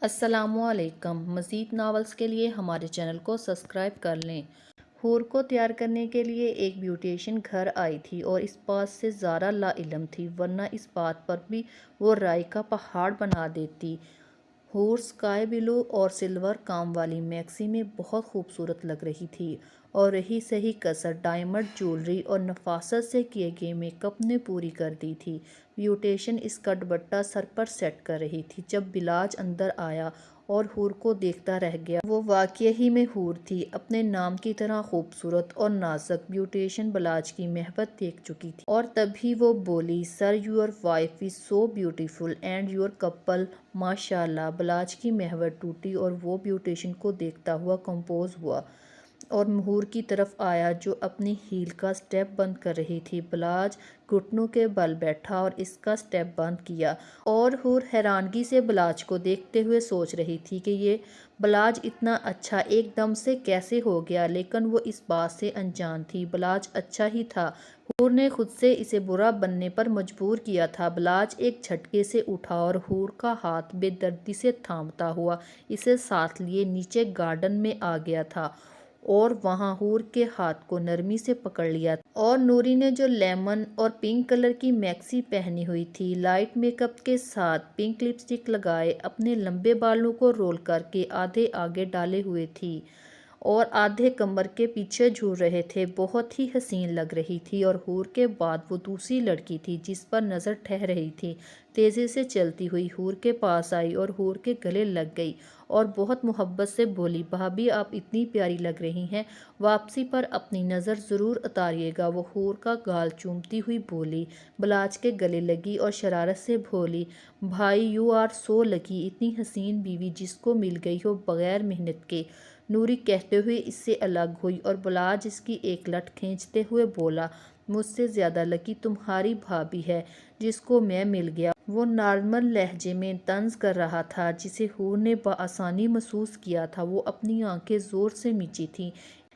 السلام علیکم۔ مزید ناولز کے لیے ہمارے چینل کو سبسکرائب کر لیں۔ حور کو تیار کرنے کے لیے ایک بیوٹیشین گھر آئی تھی اور اس بات سے زارا لا علم تھی، ورنہ اس بات پر بھی وہ رائے کا پہاڑ بنا دیتی۔ حور سکائی بلو اور سلور کام والی میکسی میں بہت خوبصورت لگ رہی تھی، اور رہی سہی کسر ڈائمنڈ جیولری اور نفاست سے کیے گئے میک اپ نے پوری کر دی تھی۔ بیوٹیشین اس کا دوپٹہ سر پر سیٹ کر رہی تھی جب بلاج اندر آیا اور حور کو دیکھتا رہ گیا۔ وہ واقعی میں حور تھی، اپنے نام کی طرح خوبصورت اور نازک۔ بیوٹیشین بلاج کی محبت دیکھ چکی تھی اور تبھی وہ بولی، sir your wife is so beautiful and your couple ماشاء اللہ۔ بلاج کی محبت ٹوٹی اور وہ بیوٹیشین کو دیکھتا ہوا کمپوز ہوا اور حور کی طرف آیا جو اپنی ہیل کا سٹیپ بند کر رہی تھی۔ بلاج گھٹنوں کے بل بیٹھا اور اس کا سٹیپ بند کیا، اور حور حیرانگی سے بلاج کو دیکھتے ہوئے سوچ رہی تھی کہ یہ بلاج اتنا اچھا ایک دم سے کیسے ہو گیا، لیکن وہ اس بات سے انجان تھی بلاج اچھا ہی تھا، حور نے خود سے اسے برا بننے پر مجبور کیا تھا۔ بلاج ایک جھٹکے سے اٹھا اور حور کا ہاتھ بے دردی سے تھامتا ہوا اسے ساتھ لیے نیچے گارڈن میں آ گیا تھا اور وہاں حور کے ہاتھ کو نرمی سے پکڑ لیا تھا۔ اور نوری نے جو لیمن اور پنک کلر کی میکسی پہنی ہوئی تھی، لائٹ میک اپ کے ساتھ پنک لپسٹک لگائے، اپنے لمبے بالوں کو رول کر کے آدھے آگے ڈالے ہوئے تھی اور آدھے کمر کے پیچھے جھول رہے تھے، بہت ہی حسین لگ رہی تھی۔ اور حور کے بعد وہ دوسری لڑکی تھی جس پر نظر ٹھہر رہی تھی، تیزی سے چلتی ہوئی حور کے پاس آئی اور حور کے گلے لگ گئی اور بہت محبت سے بولی، بھابھی آپ اتنی پیاری لگ رہی ہیں، واپسی پر اپنی نظر ضرور اتاریے گا۔ وہ حور کا گال چومتی ہوئی بولی، بلاج کے گلے لگی اور شرارت سے بولی، بھائی یو آر سو لکی، اتنی حسین بیوی جس کو مل گئی ہو بغیر محنت کے۔ نوری کہتے ہوئے اس سے الگ ہوئی اور بلاج اس کی ایک لٹ کھینچتے ہوئے بولا، مجھ سے زیادہ لکی تمہاری بھابھی ہے جس کو میں مل گیا۔ وہ نارمل لہجے میں طنز کر رہا تھا جسے حور نے بآسانی محسوس کیا تھا۔ وہ اپنی آنکھیں زور سے میچی تھیں،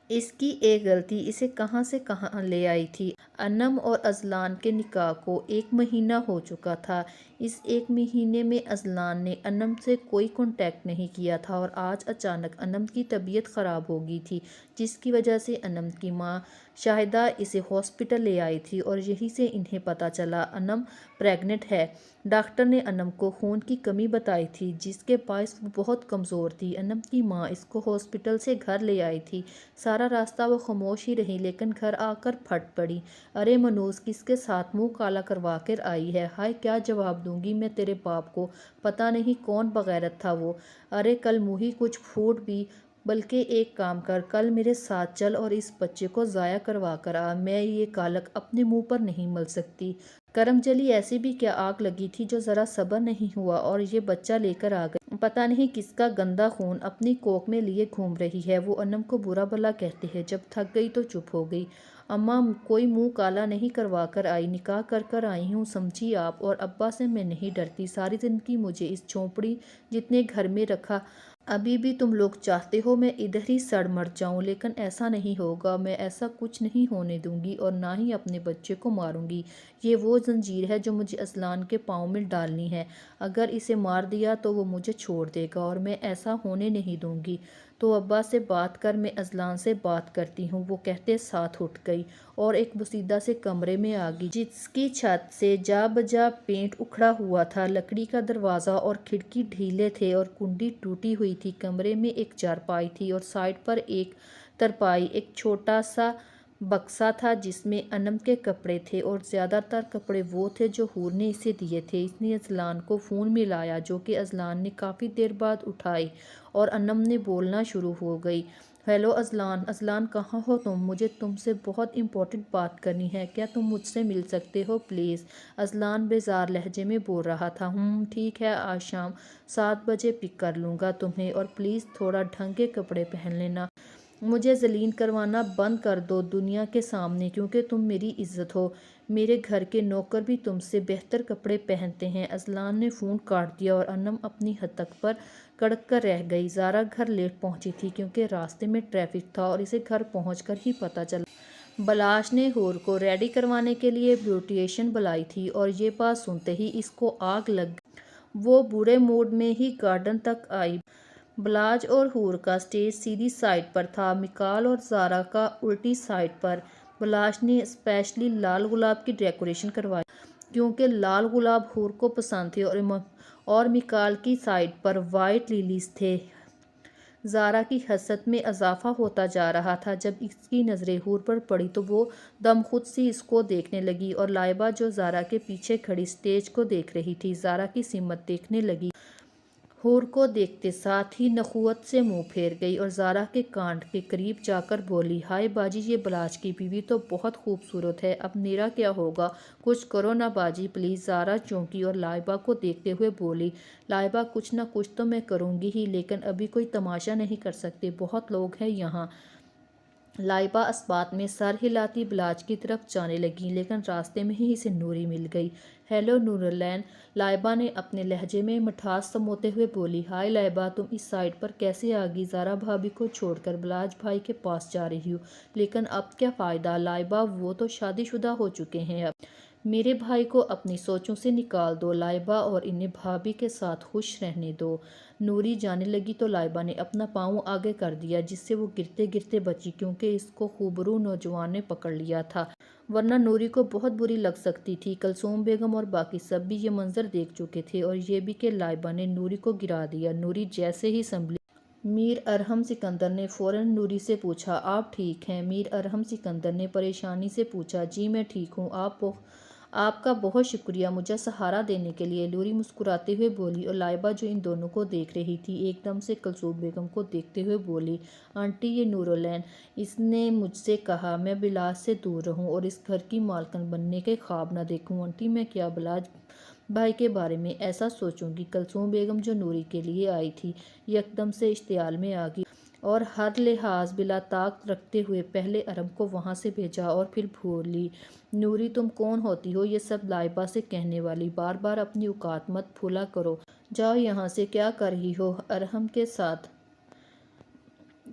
اس کی ایک غلطی اسے کہاں سے کہاں لے آئی تھی۔ انم اور اذلان کے نکاح کو 1 مہینہ ہو چکا تھا۔ اس 1 مہینے میں اذلان نے انم سے کوئی کانٹیکٹ نہیں کیا تھا اور آج اچانک انم کی طبیعت خراب ہو گئی تھی، جس کی وجہ سے انم کی ماں شاہدہ اسے ہاسپٹل لے آئی تھی اور یہیں سے انہیں پتہ چلا انم پریگننٹ ہے۔ ڈاکٹر نے انم کو خون کی کمی بتائی تھی جس کے باعث وہ بہت کمزور تھی۔ انم کی ماں اس کو ہاسپٹل سے گھر لے آئی تھی۔ سارا راستہ وہ خاموش ہی رہی لیکن گھر آ کر پھٹ پڑی، ارے منوز کس کے ساتھ منہ کالا کروا کر آئی ہے، ہائے کیا جواب دوں گی میں تیرے باپ کو، پتہ نہیں کون بغیرت تھا وہ، ارے کل موہی کچھ پھوٹ بھی، بلکہ ایک کام کر، کل میرے ساتھ چل اور اس بچے کو ضائع کروا کر آ، میں یہ کالک اپنے منہ پر نہیں مل سکتی۔ کرم جلی ایسی بھی کیا آگ لگی تھی جو ذرا صبر نہیں ہوا اور یہ بچہ لے کر آ گئی، پتہ نہیں کس کا گندا خون اپنی کوکھ میں لیے گھوم رہی ہے۔ وہ انم کو برا بھلا کہتی ہے، جب تھک گئی تو چپ ہو گئی۔ اماں کوئی منہ کالا نہیں کروا کر آئی، نکاح کر کر آئی ہوں سمجھی آپ، اور ابا سے میں نہیں ڈرتی، ساری زندگی مجھے اس جھونپڑی جتنے گھر میں رکھا، ابھی بھی تم لوگ چاہتے ہو میں ادھر ہی سڑ مر جاؤں، لیکن ایسا نہیں ہوگا، میں ایسا کچھ نہیں ہونے دوں گی اور نہ ہی اپنے بچے کو ماروں گی۔ یہ وہ زنجیر ہے جو مجھے اذلان کے پاؤں میں ڈالنی ہے، اگر اسے مار دیا تو وہ مجھے چھوڑ دے گا اور میں ایسا ہونے نہیں دوں گی، تو ابا سے بات کر، میں اذلان سے بات کرتی ہوں۔ وہ کہتے ساتھ اٹھ گئی اور ایک بوسیدہ سے کمرے میں آ گئی جس کی چھت سے جا بجا پینٹ اکھڑا ہوا تھا، لکڑی کا دروازہ اور کھڑکی ڈھیلے تھے اور کنڈی ٹوٹی ہوئی تھی۔ کمرے میں ایک چارپائی تھی اور سائڈ پر ایک ترپائی، ایک چھوٹا سا بکسا تھا جس میں انم کے کپڑے تھے اور زیادہ تر کپڑے وہ تھے جو حور نے اسے دیے تھے۔ اس نے اذلان کو فون ملایا جو کہ اذلان نے کافی دیر بعد اٹھائی اور انم نے بولنا شروع ہو گئی، ہیلو اذلان، اذلان کہاں ہو تم، مجھے تم سے بہت امپورٹنٹ بات کرنی ہے، کیا تم مجھ سے مل سکتے ہو پلیز؟ اذلان بیزار لہجے میں بول رہا تھا، ٹھیک ہے، آج شام 7 بجے پک کر لوں گا تمہیں، اور پلیز تھوڑا ڈھنگ کے کپڑے پہن لینا، مجھے ذلیل کروانا بند کر دو دنیا کے سامنے کیونکہ تم میری عزت ہو، میرے گھر کے نوکر بھی تم سے بہتر کپڑے پہنتے ہیں۔ اذلان نے فون کاٹ دیا اور انم اپنی ہتک پر کڑک کر رہ گئی۔ زارا گھر لیٹ پہنچی تھی کیونکہ راستے میں ٹریفک تھا اور اسے گھر پہنچ کر ہی پتہ چلا۔ بلاش نے حور کو ریڈی کروانے کے لیے بیوٹیشین بلائی تھی اور یہ بات سنتے ہی اس کو آگ لگ گئی۔ وہ برے موڈ میں ہی گارڈن تک آئی۔ بلاج اور حور کا اسٹیج سیدھی سائڈ پر تھا، میکال اور زارا کا الٹی سائڈ پر۔ بلاج نے اسپیشلی لال گلاب کی ڈیکوریشن کروائی کیونکہ لال گلاب حور کو پسند تھے اور میکال کی سائڈ پر وائٹ لیلیز تھے۔ زارا کی حسرت میں اضافہ ہوتا جا رہا تھا۔ جب اس کی نظریں حور پر پڑی تو وہ دم خود سی اس کو دیکھنے لگی اور لائبہ جو زارا کے پیچھے کھڑی اسٹیج کو دیکھ رہی تھی، زارا کی سمت دیکھنے لگی۔ حور کو دیکھتے ساتھ ہی نخوت سے منہ پھیر گئی اور زارا کے کان کے قریب جا کر بولی، ہائے باجی، یہ بلاج کی بیوی تو بہت خوبصورت ہے، اب میرا کیا ہوگا؟ کچھ کرو نا باجی پلیز۔ زارا چونکی اور لائبہ کو دیکھتے ہوئے بولی، لائبہ کچھ نہ کچھ تو میں کروں گی ہی، لیکن ابھی کوئی تماشا نہیں کر سکتے، بہت لوگ ہیں یہاں۔ لائبہ اس بات میں سر ہلاتی بلاج کی طرف جانے لگی، لیکن راستے میں ہی اسے نوری مل گئی۔ ہیلو نورالعین، لائبہ نے اپنے لہجے میں مٹھاس سموتے ہوئے بولی۔ ہائے لائبہ، تم اس سائڈ پر کیسے آ گئی؟ زارا بھابھی کو چھوڑ کر بلاج بھائی کے پاس جا رہی ہوں، لیکن اب کیا فائدہ لائبہ، وہ تو شادی شدہ ہو چکے ہیں، اب میرے بھائی کو اپنی سوچوں سے نکال دو لائبہ اور انہیں بھابھی کے ساتھ خوش رہنے دو۔ نوری جانے لگی تو لائبہ نے اپنا پاؤں آگے کر دیا، جس سے وہ گرتے گرتے بچی کیونکہ اس کو خوبرو نوجوان نے پکڑ لیا تھا، ورنہ نوری کو بہت بری لگ سکتی تھی۔ کلثوم بیگم اور باقی سب بھی یہ منظر دیکھ چکے تھے اور یہ بھی کہ لائبہ نے نوری کو گرا دیا۔ نوری جیسے ہی سنبھلی، میر ارحم سکندر نے فوراً نوری سے پوچھا، آپ ٹھیک ہیں؟ میر ارحم سکندر نے پریشانی سے پوچھا، جی میں ٹھیک ہوں، آپ کا بہت شکریہ مجھے سہارا دینے کے لیے، نوری مسکراتے ہوئے بولی اور لائبہ جو ان دونوں کو دیکھ رہی تھی ایک دم سے کلثوم بیگم کو دیکھتے ہوئے بولی، آنٹی یہ نورالعین، اس نے مجھ سے کہا میں بلاج سے دور رہوں اور اس گھر کی مالکن بننے کے خواب نہ دیکھوں۔ آنٹی میں کیا بلاج بھائی کے بارے میں ایسا سوچوں گی؟ کلثوم بیگم جو نوری کے لیے آئی تھی یکدم سے اشتعال میں آ گئی اور ہر لحاظ بلا طاقت رکھتے ہوئے پہلے ارم کو وہاں سے بھیجا اور پھر بولی، نوری تم کون ہوتی ہو یہ سب لائبہ سے کہنے والی؟ بار بار اپنی اوقات مت بھولا کرو، جاؤ یہاں سے، کیا کر رہی ہو ارحم کے ساتھ؟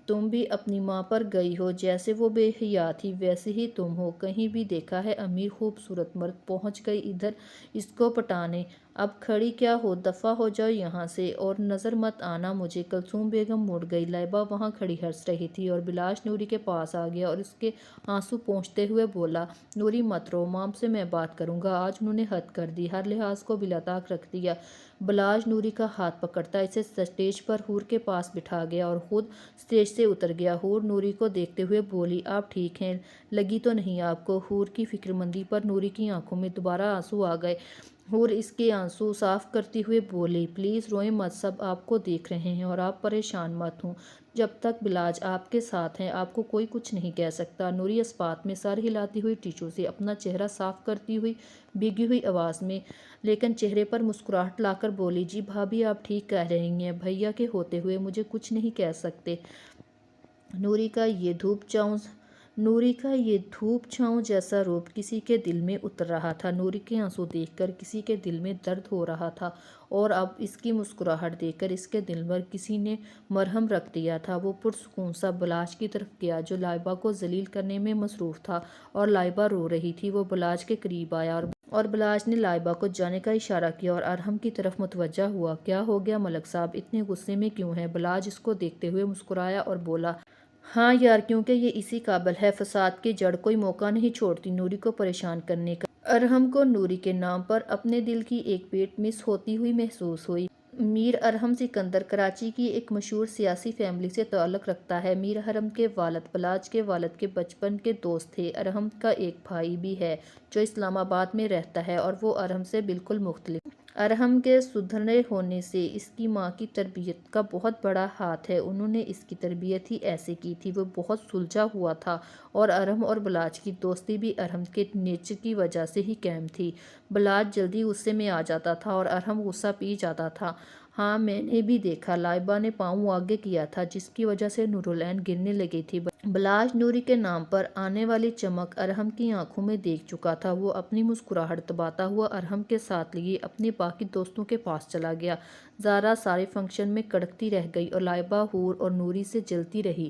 تم بھی اپنی ماں پر گئی ہو، جیسے وہ بے حیا تھی ویسے ہی تم ہو، کہیں بھی دیکھا ہے امیر خوبصورت مرد پہنچ گئی ادھر اس کو پٹانے، اب کھڑی کیا ہو، دفعہ ہو جاؤ یہاں سے اور نظر مت آنا مجھے۔ کلثوم بیگم مڑ گئی، لائبہ وہاں کھڑی ہنس رہی تھی اور بلاج نوری کے پاس آ گیا اور اس کے آنسو پونچھتے ہوئے بولا، نوری مت رو، مام سے میں بات کروں گا، آج انہوں نے حد کر دی، ہر لحاظ کو بلا طاقت رکھ دیا۔ بلاج نوری کا ہاتھ پکڑتا اسے اسٹیج پر حور کے پاس بٹھا گیا اور خود اسٹیج سے اتر گیا۔ حور نوری کو دیکھتے ہوئے بولی، آپ ٹھیک ہیں، لگی تو نہیں آپ کو؟ حور کی فکرمندی پر نوری کی آنکھوں میں دوبارہ آنسو آ گئے۔ حور اس کے آنسو صاف کرتی ہوئے بولی، پلیز روئیں مت، سب آپ کو دیکھ رہے ہیں اور آپ پریشان مت ہوں، جب تک بلاج آپ کے ساتھ ہیں آپ کو کوئی کچھ نہیں کہہ سکتا۔ نوری اس بات میں سر ہلاتی ہوئی ٹیشو سے اپنا چہرہ صاف کرتی ہوئی بھیگی ہوئی آواز میں لیکن چہرے پر مسکراہٹ لا کر بولی، جی بھابھی آپ ٹھیک کہہ رہی ہیں، بھیا کے ہوتے ہوئے مجھے کچھ نہیں کہہ سکتے۔ نوری کا یہ دھوپ چھاؤں جیسا روپ کسی کے دل میں اتر رہا تھا، نوری کے آنسو دیکھ کر کسی کے دل میں درد ہو رہا تھا اور اب اس کی مسکراہٹ دیکھ کر اس کے دل پر کسی نے مرہم رکھ دیا تھا۔ وہ پرسکون سا بلاج کی طرف گیا جو لائبہ کو ذلیل کرنے میں مصروف تھا اور لائبہ رو رہی تھی۔ وہ بلاج کے قریب آیا اور بلاج نے لائبہ کو جانے کا اشارہ کیا اور ارحم کی طرف متوجہ ہوا۔ کیا ہو گیا ملک صاحب، اتنے غصے میں کیوں ہیں؟ بلاج اس کو دیکھتے ہوئے مسکرایا اور بولا، ہاں یار، کیونکہ یہ اسی قابل ہے، فساد کی جڑ کوئی موقع نہیں چھوڑتی نوری کو پریشان کرنے کا۔ ارحم کو نوری کے نام پر اپنے دل کی ایک بیٹ مس ہوتی ہوئی محسوس ہوئی۔ میر ارحم سکندر کراچی کی ایک مشہور سیاسی فیملی سے تعلق رکھتا ہے۔ میر ارحم کے والد بلاج کے والد کے بچپن کے دوست تھے۔ ارحم کا ایک بھائی بھی ہے جو اسلام آباد میں رہتا ہے اور وہ ارحم سے بالکل مختلف۔ ارحم کے سدھرے ہونے سے اس کی ماں کی تربیت کا بہت بڑا ہاتھ ہے، انہوں نے اس کی تربیت ہی ایسے کی تھی۔ وہ بہت سلجھا ہوا تھا اور ارحم اور بلاج کی دوستی بھی ارحم کے نیچر کی وجہ سے ہی قائم تھی۔ بلاج جلدی غصے میں آ جاتا تھا اور ارحم غصہ پی جاتا تھا۔ ہاں میں نے بھی دیکھا، لائبہ نے پاؤں آگے کیا تھا جس کی وجہ سے نورالعین گرنے لگی تھی۔ بلاج نوری کے نام پر آنے والی چمک ارحم کی آنکھوں میں دیکھ چکا تھا۔ وہ اپنی مسکراہٹ دباتا ہوا ارحم کے ساتھ لیے اپنے باقی دوستوں کے پاس چلا گیا۔ زارا سارے فنکشن میں کڑکتی رہ گئی اور لائبہ، حور اور نوری سے جلتی رہی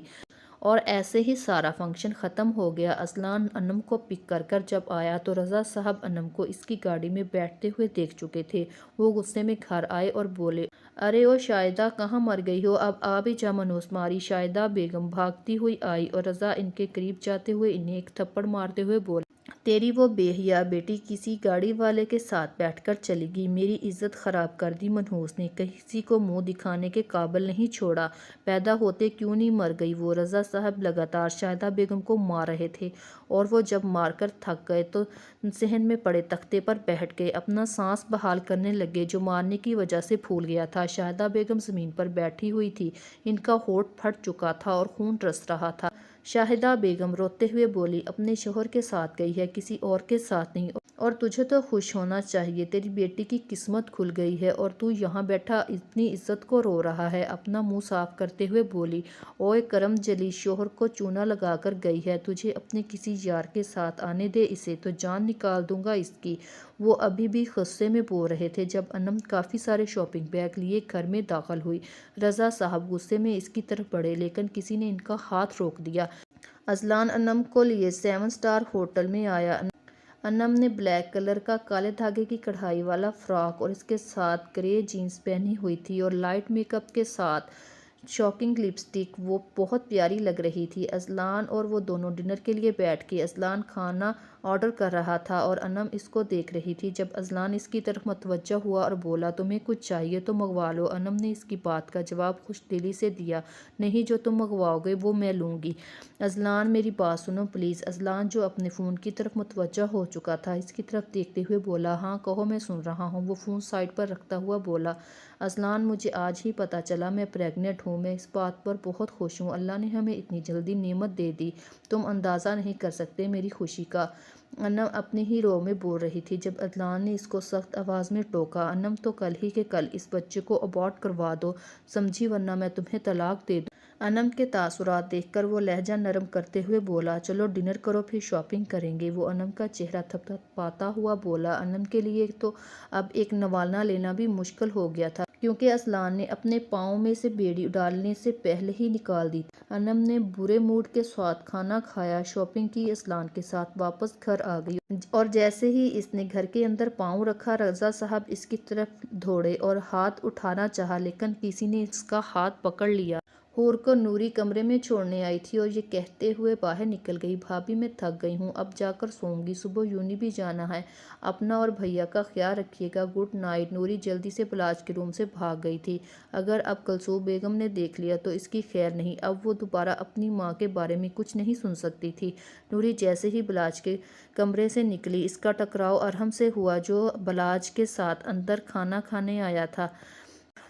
اور ایسے ہی سارا فنکشن ختم ہو گیا۔ اذلان انم کو پک کر جب آیا تو رضا صاحب انم کو اس کی گاڑی میں بیٹھتے ہوئے دیکھ چکے تھے۔ وہ غصے میں گھر آئے اور بولے، ارے او شاہدہ، کہاں مر گئی ہو؟ اب آ بھی جا منوس ماری۔ شاہدہ بیگم بھاگتی ہوئی آئی اور رضا ان کے قریب جاتے ہوئے انہیں ایک تھپڑ مارتے ہوئے بولے، تیری وہ بے حیا بیٹی کسی گاڑی والے کے ساتھ بیٹھ کر چلی گئی، میری عزت خراب کر دی۔ منحوس نے کسی کو منہ دکھانے کے قابل نہیں چھوڑا، پیدا ہوتے کیوں نہیں مر گئی وہ؟ رضا صاحب لگاتار شاہدہ بیگم کو مار رہے تھے اور وہ جب مار کر تھک گئے تو صحن میں پڑے تختے پر بیٹھ گئے، اپنا سانس بحال کرنے لگے جو مارنے کی وجہ سے پھول گیا تھا۔ شاہدہ بیگم زمین پر بیٹھی ہوئی تھی، ان کا ہونٹ پھٹ چکا تھا اور خون رس رہا تھا۔ شاہدہ بیگم روتے ہوئے بولی، اپنے شوہر کے ساتھ گئی ہے، کسی اور کے ساتھ نہیں، اور تجھے تو خوش ہونا چاہیے، تیری بیٹی کی قسمت کھل گئی ہے اور تو یہاں بیٹھا اپنی عزت کو رو رہا ہے۔ اپنا منہ صاف کرتے ہوئے بولی، اوئے کرم جلی، شوہر کو چونا لگا کر گئی ہے، تجھے اپنے کسی یار کے ساتھ آنے دے اسے تو جان نکال دوں گا اس کی۔ وہ ابھی بھی غصے میں بول رہے تھے جب انم کافی سارے شاپنگ بیگ لیے گھر میں داخل ہوئی۔ رضا صاحب غصے میں اس کی طرف بڑھے لیکن کسی نے ان کا ہاتھ روک دیا۔ اذلان انم کو لیے 7 اسٹار ہوٹل میں آیا۔ انم نے بلیک کلر کا کالے دھاگے کی کڑھائی والا فراک اور اس کے ساتھ گرے جینس پہنی ہوئی تھی اور لائٹ میک اپ کے ساتھ شاکنگ لپسٹک، وہ بہت پیاری لگ رہی تھی۔ اذلان اور وہ دونوں ڈنر کے لیے بیٹھ گئے۔ اذلان کھانا آرڈر کر رہا تھا اور انم اس کو دیکھ رہی تھی۔ جب اذلان اس کی طرف متوجہ ہوا اور بولا، تمہیں کچھ چاہیے تو منگوا لو، انم نے اس کی بات کا جواب خوش دلی سے دیا، نہیں، جو تم منگواؤ گے وہ میں لوں گی۔ اذلان میری بات سنو پلیز۔ اذلان جو اپنے فون کی طرف متوجہ ہو چکا تھا اس کی طرف دیکھتے ہوئے بولا، ہاں کہو، میں سن رہا ہوں۔ وہ فون سائڈ پر رکھتا ہوا بولا، اذلان مجھے آج ہی پتہ چلا میں پریگننٹ ہوں، میں اس بات پر بہت خوش ہوں، اللہ نے ہمیں اتنی جلدی نعمت دے دی، تم اندازہ نہیں کر سکتے میری خوشی کا۔ انم اپنے ہی رو میں بول رہی تھی جب اذلان نے اس کو سخت آواز میں ٹوکا، انم تو کل ہی کے کل اس بچے کو ابارٹ کروا دو سمجھی، ورنہ میں تمہیں طلاق دے دوں۔ انم کے تاثرات دیکھ کر وہ لہجہ نرم کرتے ہوئے بولا، چلو ڈنر کرو پھر شاپنگ کریں گے۔ وہ انم کا چہرہ تھپتھپاتا ہوا بولا، انم کے لیے تو اب ایک نوالنا لینا بھی مشکل ہو گیا تھا کیونکہ اذلان نے اپنے پاؤں میں سے بیڑی ڈالنے سے پہلے ہی نکال دی تھی۔ انم نے برے موڈ کے ساتھ کھانا کھایا، شاپنگ کی، اذلان کے ساتھ واپس گھر آ گئی اور جیسے ہی اس نے گھر کے اندر پاؤں رکھا رضا صاحب اس کی طرف دوڑے اور ہاتھ اٹھانا چاہا لیکن کسی نے اس کا ہاتھ پکڑ لیا۔ حور کو نوری کمرے میں چھوڑنے آئی تھی اور یہ کہتے ہوئے باہر نکل گئی، بھابھی میں تھک گئی ہوں، اب جا کر سوؤں گی، صبح یونی بھی جانا ہے، اپنا اور بھیا کا خیال رکھیے گا، گڈ نائٹ۔ نوری جلدی سے بلاج کے روم سے بھاگ گئی تھی۔ اگر اب کلثوم بیگم نے دیکھ لیا تو اس کی خیر نہیں، اب وہ دوبارہ اپنی ماں کے بارے میں کچھ نہیں سن سکتی تھی۔ نوری جیسے ہی بلاج کے کمرے سے نکلی اس کا ٹکراؤ ارحم سے ہوا جو بلاج کے ساتھ اندر کھانا کھانے آیا تھا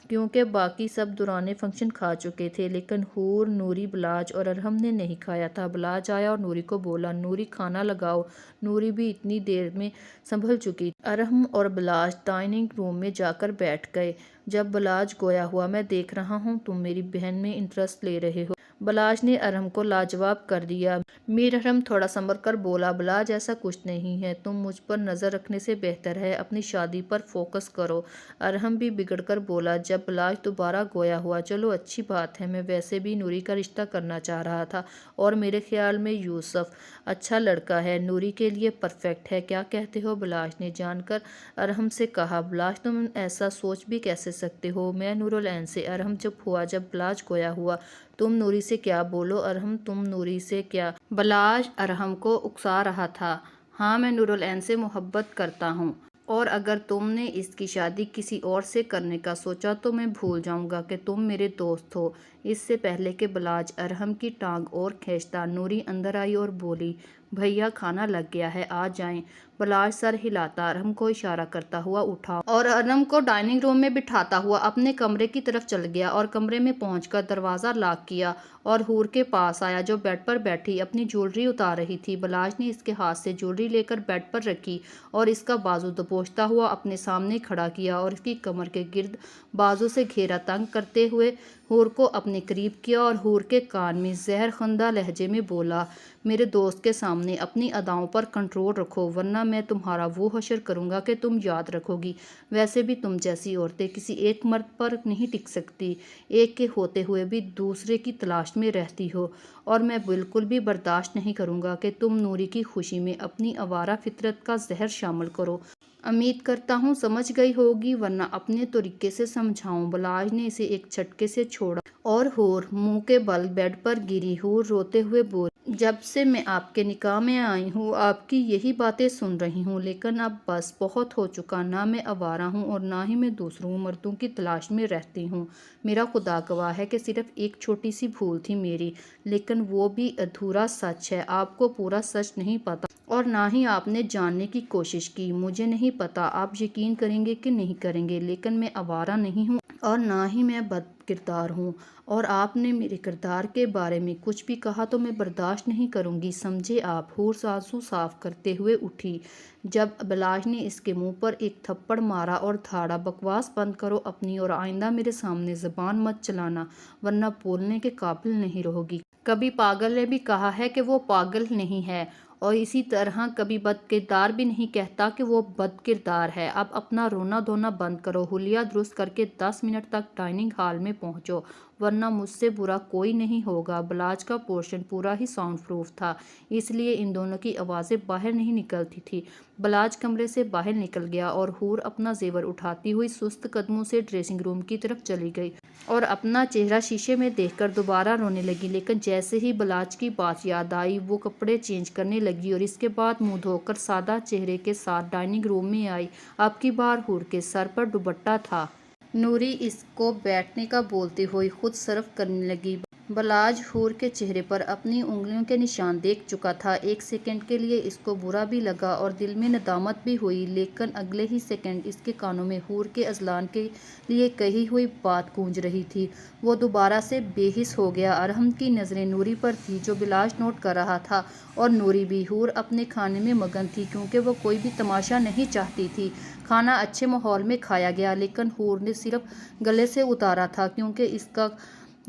کیونکہ باقی سب دوران فنکشن کھا چکے تھے لیکن حور، نوری، بلاج اور ارحم نے نہیں کھایا تھا۔ بلاج آیا اور نوری کو بولا، نوری کھانا لگاؤ۔ نوری بھی اتنی دیر میں سنبھل چکی تھی۔ ارحم اور بلاج ڈائننگ روم میں جا کر بیٹھ گئے۔ جب بلاج گویا ہوا، میں دیکھ رہا ہوں تم میری بہن میں انٹرسٹ لے رہے ہو۔ بلاج نے ارحم کو لاجواب کر دیا۔ میر ارحم تھوڑا سنبھل کر بولا، بلاج ایسا کچھ نہیں ہے، تم مجھ پر نظر رکھنے سے بہتر ہے اپنی شادی پر فوکس کرو۔ ارحم بھی بگڑ کر بولا۔ جب بلاج دوبارہ گویا ہوا، چلو اچھی بات ہے، میں ویسے بھی نوری کا رشتہ کرنا چاہ رہا تھا اور میرے خیال میں یوسف اچھا لڑکا ہے، نوری کے لیے پرفیکٹ ہے، کیا کہتے ہو؟ بلاج نے جان کر ارحم سے کہا۔ بلاج تم ایسا سوچ بھی کیسے سکتے ہو؟ میں نور العین سے۔ ارحم چپ ہوا۔ جب بلاج گویا ہوا، تم نوری سے کیا بولو ارحم، تم نوری سے کیا؟ بلاج ارحم کو اکسا رہا تھا۔ ہاں میں نور العین سے محبت کرتا ہوں اور اگر تم نے اس کی شادی کسی اور سے کرنے کا سوچا تو میں بھول جاؤں گا کہ تم میرے دوست ہو۔ اس سے پہلے کہ بلاج ارحم کی ٹانگ اور کھینچتا، نوری اندر آئی اور بولی، بھیا کھانا لگ گیا ہے، آ جائیں۔ بلاج سر ہلاتا ارحم کو اشارہ کرتا ہوا اٹھا اور ارحم کو ڈائننگ روم میں بٹھاتا ہوا اپنے کمرے کی طرف چل گیا اور کمرے میں پہنچ کر دروازہ لاک کیا اور حور کے پاس آیا جو بیڈ پر بیٹھی اپنی جویلری اتار رہی تھی۔ بلاج نے اس کے ہاتھ سے جویلری لے کر بیڈ پر رکھی اور اس کا بازو دبوچتا ہوا اپنے سامنے کھڑا کیا اور اس کی کمر کے گرد بازو سے گھیرا تنگ کرتے ہوئے حور کو اپنے قریب کیا اور حور کے کان میں زہر خندہ لہجے میں بولا، میرے دوست کے سامنے اپنی اداؤں پر کنٹرول رکھو ورنہ میں تمہارا وہ حشر کروں گا کہ تم یاد رکھو گی۔ ویسے بھی تم جیسی عورتیں کسی ایک مرد پر نہیں ٹک سکتی، ایک کے ہوتے ہوئے بھی دوسرے کی تلاش میں رہتی ہو، اور میں بالکل بھی برداشت نہیں کروں گا کہ تم نوری کی خوشی میں اپنی آوارہ فطرت کا زہر شامل کرو۔ امید کرتا ہوں سمجھ گئی ہوگی، ورنہ اپنے طریقے سے سمجھاؤں۔ بلاج نے اسے ایک جھٹکے سے چھوڑا اور حور منہ کے بل بیڈ پر گری۔ حور روتے ہوئے بولی، جب سے میں آپ کے نکاح میں آئی ہوں آپ کی یہی باتیں سن رہی ہوں، لیکن اب بس بہت ہو چکا۔ نہ میں آوارہ ہوں اور نہ ہی میں دوسروں مردوں کی تلاش میں رہتی ہوں۔ میرا خدا گواہ ہے کہ صرف ایک چھوٹی سی بھول تھی میری، لیکن وہ بھی ادھورا سچ ہے۔ آپ کو پورا سچ نہیں پتا اور نہ ہی آپ نے جاننے کی کوشش کی۔ مجھے نہیں پتا آپ یقین کریں گے کہ نہیں کریں گے، لیکن میں آوارہ نہیں ہوں اور نہ ہی میں بد کردار ہوں، اور آپ نے میرے کردار کے بارے میں کچھ بھی کہا تو میں برداشت نہیں کروں گی، سمجھے آپ؟ حور آنسو صاف کرتے ہوئے اٹھی۔ جب بلاج نے اس کے منہ پر ایک تھپڑ مارا اور دھاڑا، بکواس بند کرو اپنی، اور آئندہ میرے سامنے زبان مت چلانا، ورنہ بولنے کے قابل نہیں رہو گی۔ کبھی پاگل نے بھی کہا ہے کہ وہ پاگل نہیں ہے، اور اسی طرح کبھی بد کردار بھی نہیں کہتا کہ وہ بد کردار ہے۔ اب اپنا رونا دھونا بند کرو، حلیہ درست کر کے 10 منٹ تک ڈائننگ ہال میں پہنچو، ورنہ مجھ سے برا کوئی نہیں ہوگا۔ بلاج کا پورشن پورا ہی ساؤنڈ پروف تھا، اس لیے ان دونوں کی آوازیں باہر نہیں نکلتی تھیں۔ بلاج کمرے سے باہر نکل گیا اور حور اپنا زیور اٹھاتی ہوئی سست قدموں سے ڈریسنگ روم کی طرف چلی گئی اور اپنا چہرہ شیشے میں دیکھ کر دوبارہ رونے لگی، لیکن جیسے ہی بلاج کی بات یاد آئی وہ کپڑے چینج کرنے لگی اور اس کے بعد منہ دھو کر سادہ چہرے کے ساتھ ڈائننگ روم میں آئی۔ اب کی بار حور کے سر پر دوپٹہ تھا۔ نوری اس کو بیٹھنے کا بولتے ہوئے خود صرف کرنے لگی۔ بلاج حور کے چہرے پر اپنی انگلیوں کے نشان دیکھ چکا تھا۔ ایک سیکنڈ کے لیے اس کو برا بھی لگا اور دل میں ندامت بھی ہوئی، لیکن اگلے ہی سیکنڈ اس کے کانوں میں حور کے اذلان کے لیے کہی ہوئی بات گونج رہی تھی۔ وہ دوبارہ سے بے حس ہو گیا۔ ارحم کی نظریں نوری پر تھیں جو بلاج نوٹ کر رہا تھا، اور نوری بھی۔ حور اپنے کھانے میں مگن تھی کیونکہ وہ کوئی بھی تماشا نہیں چاہتی تھی۔ کھانا اچھے ماحول میں کھایا گیا، لیکن حور نے صرف گلے سے اتارا تھا کیونکہ اس کا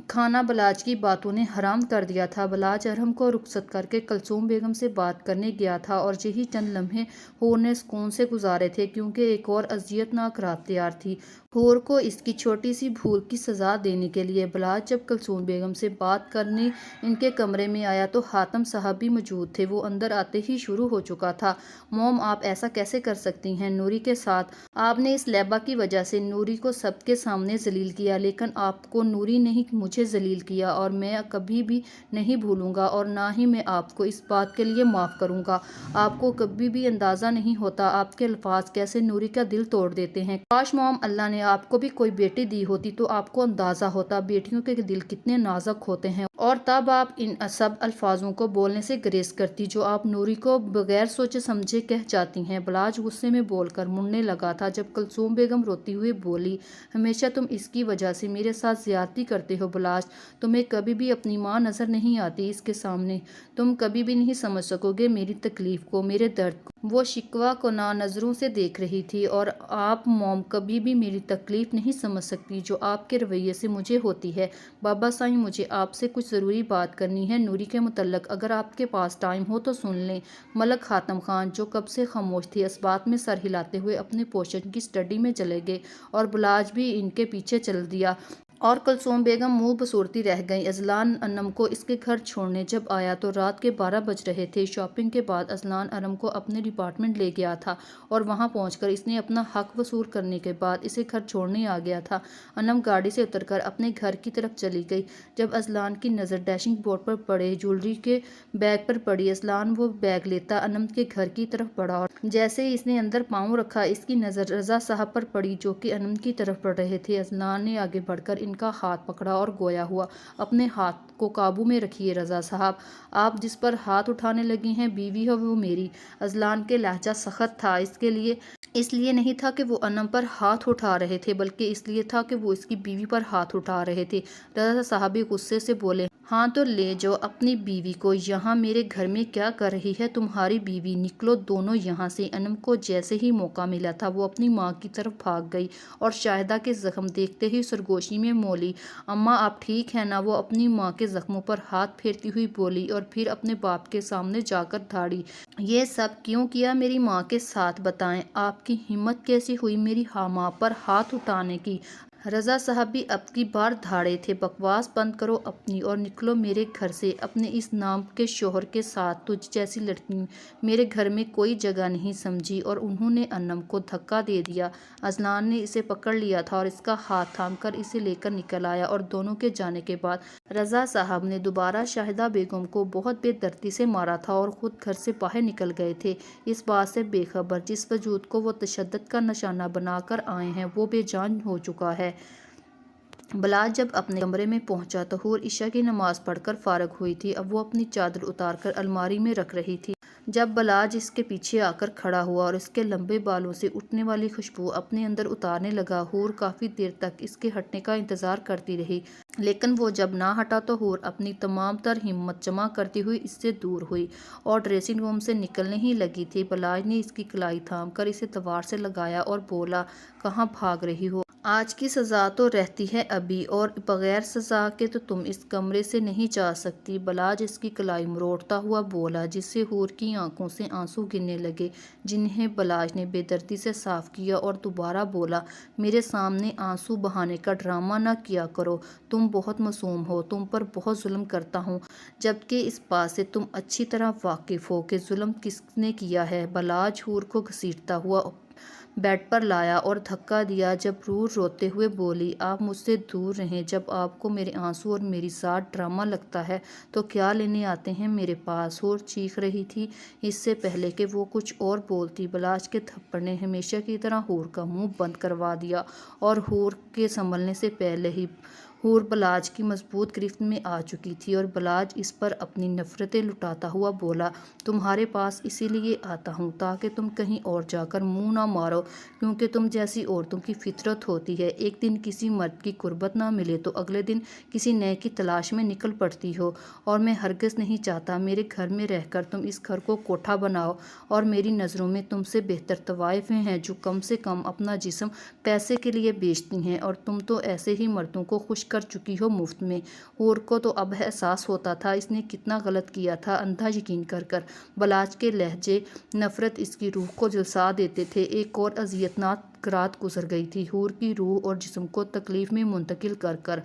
کھانا بلاج کی باتوں نے حرام کر دیا تھا۔ بلاج ارحم کو رخصت کر کے کلثوم بیگم سے بات کرنے گیا تھا، اور یہی چند لمحے حور نے سکون سے گزارے تھے کیونکہ ایک اور اذیت ناک رات تیار تھی۔ حور کو اس کی چھوٹی سی بھول کی سزا دینے کے لیے۔ بلاج جب کلثوم بیگم سے بات کرنے ان کے کمرے میں آیا تو حاتم صاحب بھی موجود تھے۔ وہ اندر آتے ہی شروع ہو چکا تھا، موم آپ ایسا کیسے کر سکتی ہیں نوری کے ساتھ؟ آپ نے اس لیبا کی وجہ سے نوری کو سب کے سامنے ذلیل کیا، لیکن آپ کو نوری نہیں مجھے ذلیل کیا، اور میں کبھی بھی نہیں بھولوں گا اور نہ ہی میں آپ کو اس بات کے لیے معاف کروں گا۔ آپ کو کبھی بھی اندازہ نہیں ہوتا آپ کے الفاظ کیسے نوری کا دل توڑ دیتے ہیں۔ کاش موم اللہ نے آپ کو بھی کوئی بیٹی دی ہوتی تو آپ کو اندازہ ہوتا بیٹیوں کے دل کتنے نازک ہوتے ہیں، اور تب آپ ان سب الفاظوں کو بولنے سے گریز کرتی جو آپ نوری کو بغیر سوچے سمجھے کہہ جاتی ہیں۔ بلاج غصے میں بول کر مڑنے لگا تھا جب کلثوم بیگم روتی ہوئی بولی، ہمیشہ تم اس کی وجہ سے میرے ساتھ زیادتی کرتے ہو بلاج، تمہیں کبھی بھی اپنی ماں نظر نہیں آتی اس کے سامنے، تم کبھی بھی نہیں سمجھ سکو گے میری تکلیف کو، میرے درد کو۔ وہ شکوہ کناں نظروں سے دیکھ رہی تھی، اور آپ موم کبھی بھی میری تکلیف نہیں سمجھ سکتی جو آپ کے رویے سے مجھے ہوتی ہے۔ بابا سائیں مجھے آپ سے کچھ ضروری بات کرنی ہے نوری کے متعلق، اگر آپ کے پاس ٹائم ہو تو سن لیں۔ ملک حاتم خان جو کب سے خاموش تھے اس بات میں سر ہلاتے ہوئے اپنے پوشن کی اسٹڈی میں چلے گئے، اور بلاج بھی ان کے پیچھے چل دیا، اور کلثوم بیگم منہ بسورتی رہ گئیں۔ اذلان انم کو اس کے گھر چھوڑنے جب آیا تو رات کے 12 بج رہے تھے۔ شاپنگ کے بعد اذلان انم کو اپنے ڈپارٹمنٹ لے گیا تھا، اور وہاں پہنچ کر اس نے اپنا حق وصول کرنے کے بعد اسے گھر چھوڑنے آ گیا تھا۔ انم گاڑی سے اتر کر اپنے گھر کی طرف چلی گئی۔ جب اذلان کی نظر ڈیشنگ بورڈ پر پڑے جیولری کے بیگ پر پڑی، اذلان وہ بیگ لیتا انم کے گھر کی طرف بڑھا، اور جیسے ہی اس نے اندر پاؤں رکھا اس کی نظر رضا صاحب پر پڑی جو کہ انم کی طرف بڑھ رہے تھے۔ اذلان نے آگے بڑھ کر ان کا ہاتھ پکڑا اور گویا ہوا، اپنے ہاتھ کو قابو میں رکھیے رضا صاحب، آپ جس پر ہاتھ اٹھانے لگی ہیں بیوی ہے وہ میری۔ اذلان کے لہجہ سخت تھا، اس لیے نہیں تھا کہ وہ انم پر ہاتھ اٹھا رہے تھے بلکہ اس لیے تھا کہ وہ اس کی بیوی پر ہاتھ اٹھا رہے تھے۔ رضا صاحب بھی غصے سے بولے، ہاں تو لے جاؤ اپنی بیوی کو، یہاں میرے گھر میں کیا کر رہی ہے تمہاری بیوی؟ نکلو دونوں یہاں سے۔ انم کو جیسے ہی موقع ملا تھا وہ اپنی ماں کی طرف بھاگ گئی اور شاہدہ کے زخم دیکھتے ہی سرگوشی میں مولی، اماں آپ ٹھیک ہیں نا؟ وہ اپنی ماں کے زخموں پر ہاتھ پھیرتی ہوئی بولی اور پھر اپنے باپ کے سامنے جا کر دھاڑی۔ یہ سب کیوں کیا میری ماں کے ساتھ؟ بتائیں آپ کی ہمت کیسی ہوئی میری ماں پر ہاتھ اٹھانے کی؟ رضا صاحب بھی اب کی بار دھاڑے تھے۔ بکواس بند کرو اپنی اور نکلو میرے گھر سے اپنے اس نام کے شوہر کے ساتھ۔ تجھ جیسی لڑکی میرے گھر میں کوئی جگہ نہیں سمجھی۔ اور انہوں نے انم کو دھکا دے دیا۔ اذلان نے اسے پکڑ لیا تھا اور اس کا ہاتھ تھام کر اسے لے کر نکل آیا اور دونوں کے جانے کے بعد رضا صاحب نے دوبارہ شاہدہ بیگم کو بہت بے دردی سے مارا تھا اور خود گھر سے باہر نکل گئے تھے، اس بات سے بے خبر جس وجود کو وہ تشدد کا نشانہ بنا کر آئے ہیں وہ بے جان ہو چکا ہے۔ بلاج جب اپنے کمرے میں پہنچا تو حور عشاء کی نماز پڑھ کر فارغ ہوئی تھی۔ اب وہ اپنی چادر اتار کر الماری میں رکھ رہی تھی جب بلاج اس کے پیچھے آ کر کھڑا ہوا اور اس کے لمبے بالوں سے اٹھنے والی خوشبو اپنے اندر اتارنے لگا۔ حور کافی دیر تک اس کے ہٹنے کا انتظار کرتی رہی، لیکن وہ جب نہ ہٹا تو حور اپنی تمام تر ہمت جمع کرتی ہوئی اس سے دور ہوئی اور ڈریسنگ روم سے نکلنے ہی لگی تھی۔ بلاج نے اس کی کلائی تھام کر اسے دیوار سے لگایا اور بولا، کہاں بھاگ رہی ہو؟ آج کی سزا تو رہتی ہے ابھی، اور بغیر سزا کے تو تم اس کمرے سے نہیں جا سکتی۔ بلاج اس کی کلائی مروڑتا ہوا بولا، جس سے حور کی آنکھوں سے آنسو گرنے لگے جنہیں بلاج نے بے دردی سے صاف کیا اور دوبارہ بولا، میرے سامنے آنسو بہانے کا ڈرامہ نہ کیا کرو، تم بہت معصوم ہو، تم پر بہت ظلم کرتا ہوں جبکہ اس بات سے تم اچھی طرح واقف ہو کہ ظلم کس نے کیا ہے۔ بلاج حور کو گھسیٹتا ہوا بیڈ پر لایا اور دھکا دیا جب حور روتے ہوئے بولی، آپ مجھ سے دور رہیں، جب آپ کو میرے آنسو اور میری ساتھ ڈرامہ لگتا ہے تو کیا لینے آتے ہیں میرے پاس؟ حور چیخ رہی تھی اس سے پہلے کہ وہ کچھ اور بولتی۔ بلاج کے تھپڑ نے ہمیشہ کی طرح حور کا منہ بند کروا دیا اور حور کے سنبھلنے سے پہلے ہی حور بلاج کی مضبوط گرفت میں آ چکی تھی اور بلاج اس پر اپنی نفرتیں لٹاتا ہوا بولا، تمہارے پاس اسی لیے آتا ہوں تاکہ تم کہیں اور جا کر منہ نہ مارو، کیونکہ تم جیسی عورتوں کی فطرت ہوتی ہے، ایک دن کسی مرد کی قربت نہ ملے تو اگلے دن کسی نئے کی تلاش میں نکل پڑتی ہو، اور میں ہرگز نہیں چاہتا میرے گھر میں رہ کر تم اس گھر کو کوٹھا بناؤ، اور میری نظروں میں تم سے بہتر طوائفیں ہیں جو کم سے کم اپنا جسم پیسے کے لیے بیچتی ہیں، اور تم تو ایسے ہی مردوں کو خوش کر چکی ہو مفت میں۔ حور کو تو اب احساس ہوتا تھا اس نے کتنا غلط کیا تھا، اندھا یقین کر کر بلاج کے لہجے نفرت اس کی روح کو جھلسا دیتے تھے۔ ایک اور اذیتناک رات گزر گئی تھی حور کی روح اور جسم کو تکلیف میں منتقل کر کر۔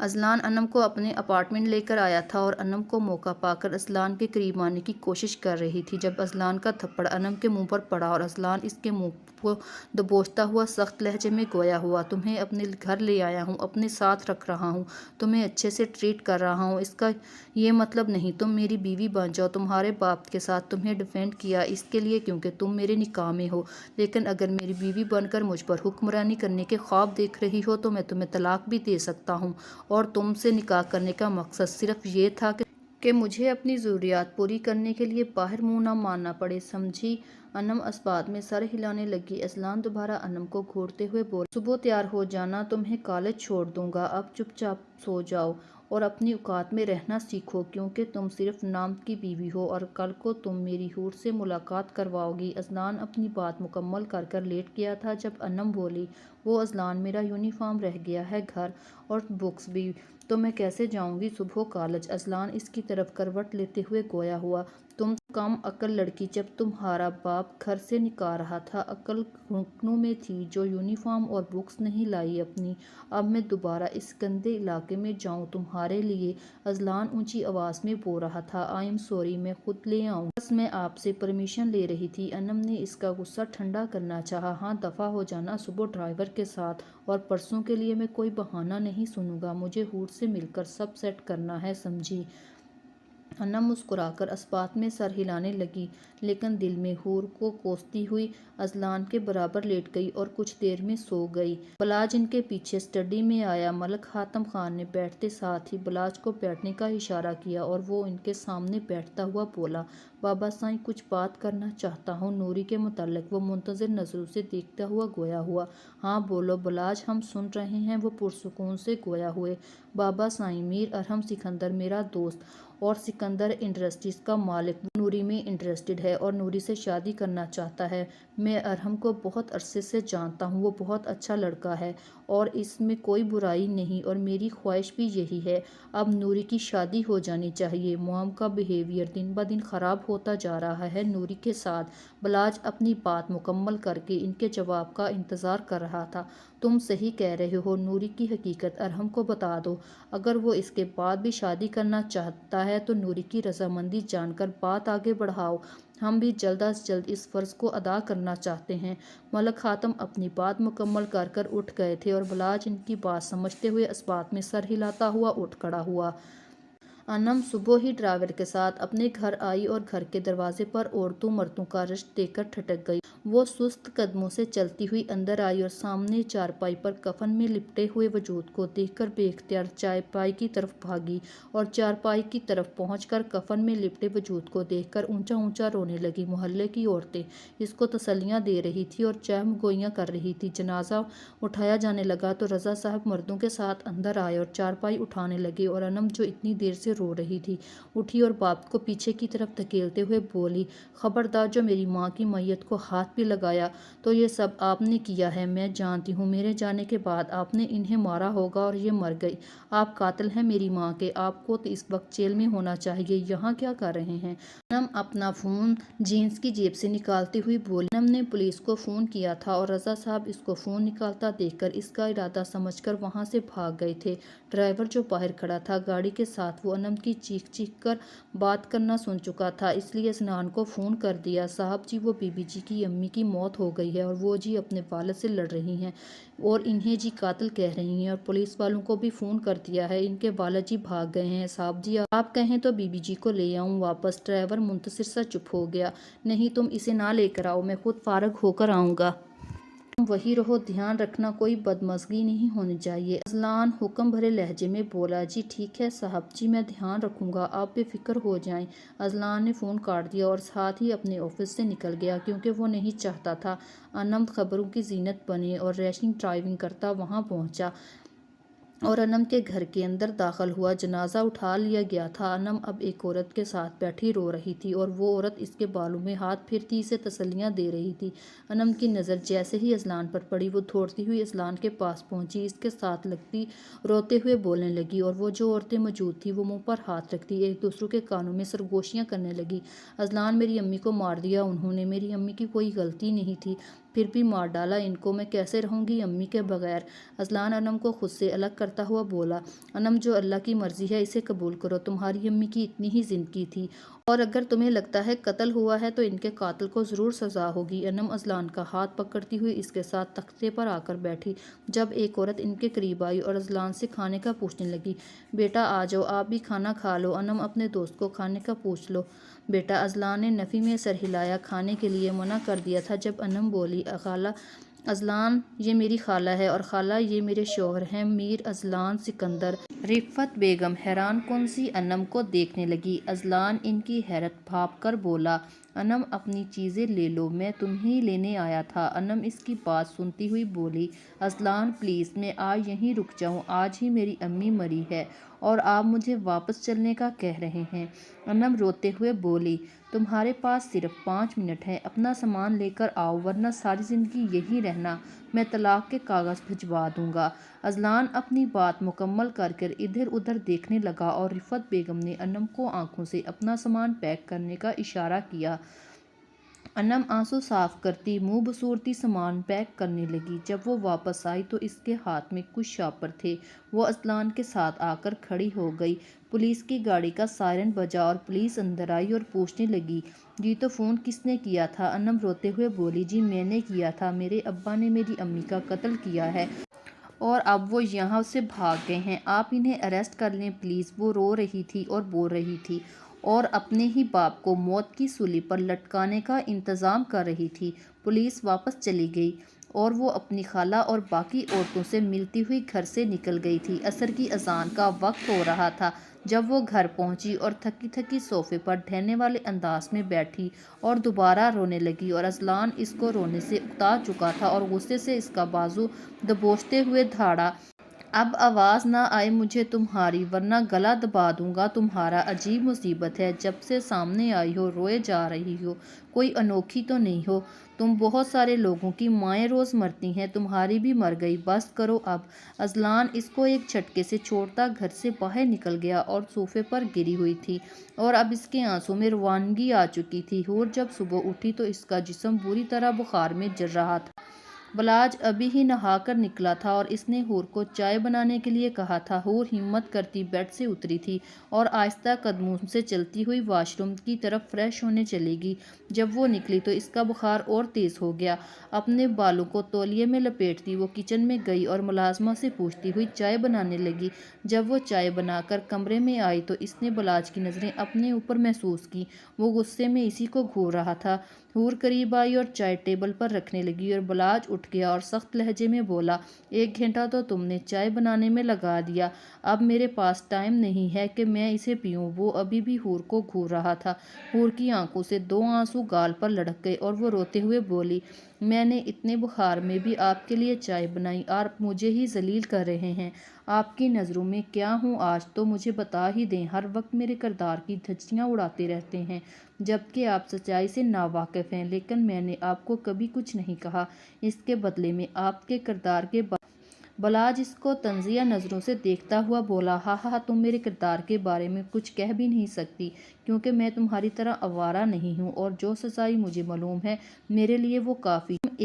اذلان انم کو اپنے اپارٹمنٹ لے کر آیا تھا اور انم کو موقع پا کر اذلان کے قریب آنے کی کوشش کر رہی تھی جب اذلان کا تھپڑ انم کے منہ پر پڑا اور اذلان اس کے منہ کو دبوچتا ہوا سخت لہجے میں گویا ہوا، تمہیں اپنے گھر لے آیا ہوں، اپنے ساتھ رکھ رہا ہوں، تمہیں اچھے سے ٹریٹ کر رہا ہوں، اس کا یہ مطلب نہیں تم میری بیوی بن جاؤ۔ تمہارے باپ کے ساتھ تمہیں ڈیفینڈ کیا اس کے لیے کیونکہ تم میرے نکاح میں ہو، لیکن اگر میری بیوی بن کر مجھ پر حکمرانی کرنے کے خواب دیکھ رہی ہو تو میں تمہیں طلاق بھی دے سکتا ہوں، اور تم سے نکاح کرنے کا مقصد صرف یہ تھا کہ مجھے اپنی ضروریات پوری کرنے کے لیے باہر منہ نہ مارنا پڑے، سمجھی؟ انم اس بات میں سر ہلانے لگی۔ اذلان دوبارہ انم کو گھورتے ہوئے بولا، صبح تیار ہو جانا، تمہیں کالج چھوڑ دوں گا، اب چپ چاپ سو جاؤ اور اپنی اوقات میں رہنا سیکھو، کیونکہ تم صرف نام کی بیوی ہو اور کل کو تم میری حور سے ملاقات کرواؤ گی۔ اذلان اپنی بات مکمل کر کر لیٹ گیا تھا جب انم بولی، وہ اذلان میرا یونیفارم رہ گیا ہے گھر اور بکس بھی، تو میں کیسے جاؤں گی صبح کالج؟ اذلان اس کی طرف کروٹ لیتے ہوئے گویا ہوا، تم کم عقل لڑکی، جب تمہارا باپ گھر سے نکال رہا تھا عقل گھٹنوں میں تھی جو یونیفارم اور بکس نہیں لائی اپنی، اب میں دوبارہ اس گندے علاقے میں جاؤں تمہارے لیے؟ اذلان اونچی آواز میں بول رہا تھا، آئی ایم سوری، میں خود لے آؤں، بس میں آپ سے پرمیشن لے رہی تھی۔ انم نے اس کا غصہ ٹھنڈا کرنا چاہا، ہاں دفع ہو جانا صبح ڈرائیور کے ساتھ، اور پرسوں کے لیے میں کوئی بہانہ نہیں سنوں گا، مجھے حور سے مل کر سب سیٹ کرنا ہے، سمجھی؟ انم مسکرا کر اس بات میں سر ہلانے لگی لیکن دل میں حور کو کوستی ہوئی اذلان کے برابر لیٹ گئی اور کچھ دیر میں سو گئی۔ بلاج ان کے پیچھے اسٹڈی میں آیا۔ ملک حاتم خان نے بیٹھتے ساتھ ہی بلاج کو بیٹھنے کا اشارہ کیا اور وہ ان کے سامنے بیٹھتا ہوا بولا، بابا سائیں کچھ بات کرنا چاہتا ہوں نوری کے متعلق۔ وہ منتظر نظروں سے دیکھتا ہوا گویا ہوا۔ ہاں بولو بلاج، ہم سن رہے ہیں، وہ پرسکون سے گویا ہوئے۔ بابا سائیں، میر ارحم سکندر میرا دوست اور سکندر انڈسٹریز کا مالک، وہ نوری میں انٹرسٹڈ ہے اور نوری سے شادی کرنا چاہتا ہے۔ میں ارحم کو بہت عرصے سے جانتا ہوں، وہ بہت اچھا لڑکا ہے اور اس میں کوئی برائی نہیں، اور میری خواہش بھی یہی ہے۔ اب نوری کی شادی ہو جانی چاہیے۔ موم کا بیہیویئر دن بدن خراب ہوتا جا رہا ہے نوری کے ساتھ۔ بلاج اپنی بات مکمل کر کے ان کے جواب کا انتظار کر رہا تھا۔ تم صحیح کہہ رہے ہو، نوری کی حقیقت ارحم کو بتا دو۔ اگر وہ اس کے بعد بھی شادی کرنا چاہتا ہے تو نوری کی رضامندی جان کر بات آگے بڑھاؤ۔ ہم بھی جلد از جلد اس فرض کو ادا کرنا چاہتے ہیں۔ ملک خاتم اپنی بات مکمل کر کر اٹھ گئے تھے اور بلاج ان کی بات سمجھتے ہوئے اس بات میں سر ہلاتا ہوا اٹھ کھڑا ہوا۔ انم صبح ہی ڈرائیور کے ساتھ اپنے گھر آئی اور گھر کے دروازے پر عورتوں مردوں کا رش دیکھ کر ٹھٹک گئی۔ وہ سست قدموں سے چلتی ہوئی اندر آئی اور سامنے چارپائی پر کفن میں لپٹے ہوئے وجود کو دیکھ کر بے اختیار چارپائی کی طرف بھاگی اور چارپائی کی طرف پہنچ کر کفن میں لپٹے وجود کو دیکھ کر اونچا اونچا رونے لگی۔ محلے کی عورتیں اس کو تسلیاں دے رہی تھی اور چہم گوئیاں کر رہی تھی۔ جنازہ اٹھایا جانے لگا تو رضا صاحب مردوں کے ساتھ اندر آئے اور چارپائی اٹھانے لگے، اور انم جو اتنی دیر سے رو رہی تھی اٹھی اور باپ کو پیچھے کی طرف دھکیلتے ہوئے بولی، خبردار، جو میری ماں کی میت کو ہاتھ بھی لگایا تو یہ سب آپ نے کیا ہے۔ میں جانتی ہوں میرے جانے کے بعد آپ نے انہیں مارا ہوگا اور یہ مر گئی۔ آپ قاتل ہیں میری ماں کے۔ آپ کو تو اس وقت جیل میں ہونا چاہیے۔ یہاں کیا کر رہے ہیں؟ انم اپنا فون جینس کی جیب سے نکالتی ہوئی بولی۔ انم نے پولیس کو فون کیا تھا اور رضا صاحب اس کو فون نکالتا دیکھ کر اس کا ارادہ سمجھ کر وہاں سے بھاگ گئے تھے۔ ڈرائیور جو باہر کھڑا تھا گاڑی کے ساتھ، وہ انم کی چیخ چیخ کر بات کرنا سن چکا تھا، اس لیے عدنان کو فون کر دیا۔ صاحب جی، وہ بی بی جی کی امی کی موت ہو گئی ہے اور وہ جی اپنے والد سے لڑ رہی ہیں اور انہیں جی قاتل کہہ رہی ہیں، اور پولیس والوں کو بھی فون کر دیا ہے، ان کے والد جی بھاگ گئے ہیں۔ صاحب جی آپ کہیں تو بی بی جی کو لے آؤں واپس؟ ڈرائیور منتصر سا چپ ہو گیا۔ نہیں، تم اسے نہ لے کر آؤ، میں خود فارغ ہو کر آؤں گا۔ تم وہی رہو، دھیان رکھنا کوئی بدمزگی نہیں ہونی چاہیے۔ اذلان حکم بھرے لہجے میں بولا۔ جی ٹھیک ہے صاحب جی، میں دھیان رکھوں گا، آپ بے فکر ہو جائیں۔ اذلان نے فون کاٹ دیا اور ساتھ ہی اپنے آفس سے نکل گیا، کیونکہ وہ نہیں چاہتا تھا انم خبروں کی زینت بنے، اور ریشنگ ڈرائیونگ کرتا وہاں پہنچا اور انم کے گھر کے اندر داخل ہوا۔ جنازہ اٹھا لیا گیا تھا۔ انم اب ایک عورت کے ساتھ بیٹھی رو رہی تھی اور وہ عورت اس کے بالوں میں ہاتھ پھیرتی اسے تسلیاں دے رہی تھی۔ انم کی نظر جیسے ہی اذلان پر پڑی، وہ دوڑتی ہوئی اذلان کے پاس پہنچی، اس کے ساتھ لگتی روتے ہوئے بولنے لگی، اور وہ جو عورتیں موجود تھیں وہ منہ پر ہاتھ رکھتی ایک دوسرے کے کانوں میں سرگوشیاں کرنے لگی۔ اذلان، میری امی کو مار دیا انہوں نے، میری امی کی کوئی غلطی نہیں تھی، پھر بھی مار ڈالا ان کو، میں کیسے رہوں گی امی کے بغیر؟ اذلان انم کو خود سے الگ کرتا ہوا بولا۔ انم، جو اللہ کی مرضی ہے اسے قبول کرو، تمہاری امی کی اتنی ہی زندگی تھی، اور اگر تمہیں لگتا ہے قتل ہوا ہے تو ان کے قاتل کو ضرور سزا ہوگی۔ انم اذلان کا ہاتھ پکڑتی ہوئی اس کے ساتھ تختے پر آ کر بیٹھی۔ جب ایک عورت ان کے قریب آئی اور اذلان سے کھانے کا پوچھنے لگی، بیٹا آ جاؤ، آپ بھی کھانا کھا لو، انم اپنے دوست کو کھانے کا پوچھ لو بیٹا۔ اذلان نے نفی میں سر ہلایا، کھانے کے لیے منع کر دیا تھا جب انم بولی، خالہ اذلان، یہ میری خالہ ہے، اور خالہ یہ میرے شوہر ہیں میر اذلان سکندر۔ رفعت بیگم حیران کن سی انم کو دیکھنے لگی۔ اذلان ان کی حیرت بھانپ کر بولا، انم اپنی چیزیں لے لو، میں تمہیں لینے آیا تھا۔ انم اس کی بات سنتی ہوئی بولی، اذلان پلیز، میں آج یہیں رک جاؤں، آج ہی میری امی مری ہے اور آپ مجھے واپس چلنے کا کہہ رہے ہیں۔ انم روتے ہوئے بولی، تمہارے پاس صرف 5 منٹ ہیں، اپنا سامان لے کر آؤ ورنہ ساری زندگی یہیں رہنا، میں طلاق کے کاغذ بھجوا دوں گا۔ اذلان اپنی بات مکمل کر کر ادھر ادھر دیکھنے لگا اور رفعت بیگم نے انم کو آنکھوں سے اپنا سامان پیک کرنے کا اشارہ کیا۔ انم آنسو صاف کرتی منہ بسورتی سامان پیک کرنے لگی۔ جب وہ واپس آئی تو اس کے ہاتھ میں کچھ شاپر تھے۔ وہ اذلان کے ساتھ آ کر کھڑی ہو گئی۔ پولیس کی گاڑی کا سائرن بجا اور پولیس اندر آئی اور پوچھنے لگی، جی تو فون کس نے کیا تھا؟ انم روتے ہوئے بولی، جی میں نے کیا تھا، میرے ابا نے میری امی کا قتل کیا ہے اور اب وہ یہاں سے بھاگ گئے ہیں، آپ انہیں اریسٹ کر لیں پلیز۔ وہ رو رہی تھی اور بول رہی تھی اور اپنے ہی باپ کو موت کی سولی پر لٹکانے کا انتظام کر رہی تھی۔ پولیس واپس چلی گئی اور وہ اپنی خالہ اور باقی عورتوں سے ملتی ہوئی گھر سے نکل گئی تھی۔ عصر کی اذان کا وقت ہو رہا تھا جب وہ گھر پہنچی اور تھکی تھکی صوفے پر ڈھہنے والے انداز میں بیٹھی اور دوبارہ رونے لگی، اور اذلان اس کو رونے سے اکتا چکا تھا اور غصے سے اس کا بازو دبوچتے ہوئے دھاڑا، اب آواز نہ آئے مجھے تمہاری ورنہ گلا دبا دوں گا تمہارا۔ عجیب مصیبت ہے، جب سے سامنے آئی ہو روئے جا رہی ہو، کوئی انوکھی تو نہیں ہو تم، بہت سارے لوگوں کی مائیں روز مرتی ہیں، تمہاری بھی مر گئی، بس کرو اب۔ اذلان اس کو ایک جھٹکے سے چھوڑتا گھر سے باہر نکل گیا اور صوفے پر گری ہوئی تھی اور اب اس کے آنسوں میں روانگی آ چکی تھی۔ حور جب صبح اٹھی تو اس کا جسم بری طرح بخار میں جل رہا تھا۔ بلاج ابھی ہی نہا کر نکلا تھا اور اس نے حور کو چائے بنانے کے لیے کہا تھا۔ حور ہمت کرتی بیڈ سے اتری تھی اور آہستہ قدموں سے چلتی ہوئی واش روم کی طرف فریش ہونے چلے گی۔ جب وہ نکلی تو اس کا بخار اور تیز ہو گیا۔ اپنے بالوں کو تولیے میں لپیٹتی وہ کچن میں گئی اور ملازمہ سے پوچھتی ہوئی چائے بنانے لگی۔ جب وہ چائے بنا کر کمرے میں آئی تو اس نے بلاج کی نظریں اپنے اوپر محسوس کی، وہ غصے میں اسی کو گھور رہا تھا۔ حور قریب آئی اور چائے ٹیبل پر رکھنے لگی اور بلاج اٹھ گیا اور سخت لہجے میں بولا، 1 گھنٹہ تو تم نے چائے بنانے میں لگا دیا، اب میرے پاس ٹائم نہیں ہے کہ میں اسے پیوں۔ وہ ابھی بھی حور کو گھور رہا تھا۔ حور کی آنکھوں سے 2 آنسو گال پر لڑک گئے اور وہ روتے ہوئے بولی، میں نے اتنے بخار میں بھی آپ کے لیے چائے بنائی، آپ مجھے ہی ذلیل کر رہے ہیں، آپ کی نظروں میں کیا ہوں آج تو مجھے بتا ہی دیں، ہر وقت میرے کردار کی دھجیاں اڑاتے رہتے ہیں جبکہ آپ سچائی سے ناواقف ہیں، لیکن میں نے آپ کو کبھی کچھ نہیں کہا اس کے بدلے میں آپ کے کردار کے بلاج اس کو طنزیہ نظروں سے دیکھتا ہوا بولا، ہاں ہاں تم میرے کردار کے بارے میں کچھ کہہ بھی نہیں سکتی کیونکہ میں تمہاری طرح آوارہ نہیں ہوں اور جو سچائی مجھے معلوم ہے میرے لیے وہ کافی۔ تم